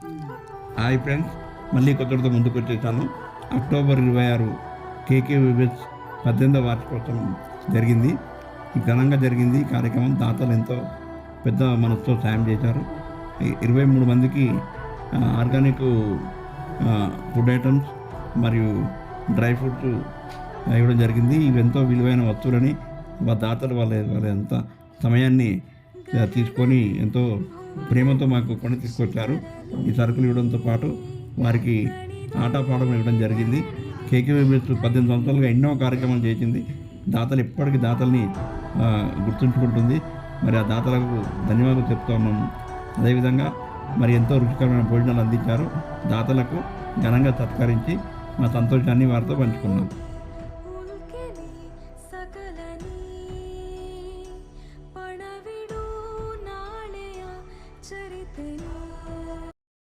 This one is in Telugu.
హాయ్ ఫ్రెండ్స్, మళ్ళీ కొత్తతో ముందుకు వచ్చేసాను. అక్టోబర్ 26 KKVBS 18వ వార్షికోత్సవం జరిగింది. ఘనంగా జరిగింది ఈ కార్యక్రమం. దాతలు ఎంతో పెద్ద మనసుతో సాయం చేశారు. 23 మందికి ఆర్గానిక్ ఫుడ్ ఐటమ్స్ మరియు డ్రై ఫ్రూట్స్ ఇవ్వడం జరిగింది. ఇవి ఎంతో విలువైన వస్తువులని దాతలు వాళ్ళ ఎంత సమయాన్ని తీసుకొని ఎంతో ప్రేమతో మాకు కొని తీసుకొచ్చారు. ఈ సరుకులు ఇవ్వడంతో పాటు వారికి ఆటపాటలు ఇవ్వడం జరిగింది. KKVBS 18 సంవత్సరాలుగా ఎన్నో కార్యక్రమాలు చేసింది. దాతలు ఎప్పటికీ దాతల్ని గుర్తుంచుకుంటుంది. మరి ఆ దాతలకు ధన్యవాదాలు చెప్తా ఉన్నాము. అదేవిధంగా మరి ఎంతో రుచికరమైన భోజనాలు అందించారు. దాతలకు ఘనంగా సత్కరించి మా సంతోషాన్ని వారితో పంచుకున్నాం.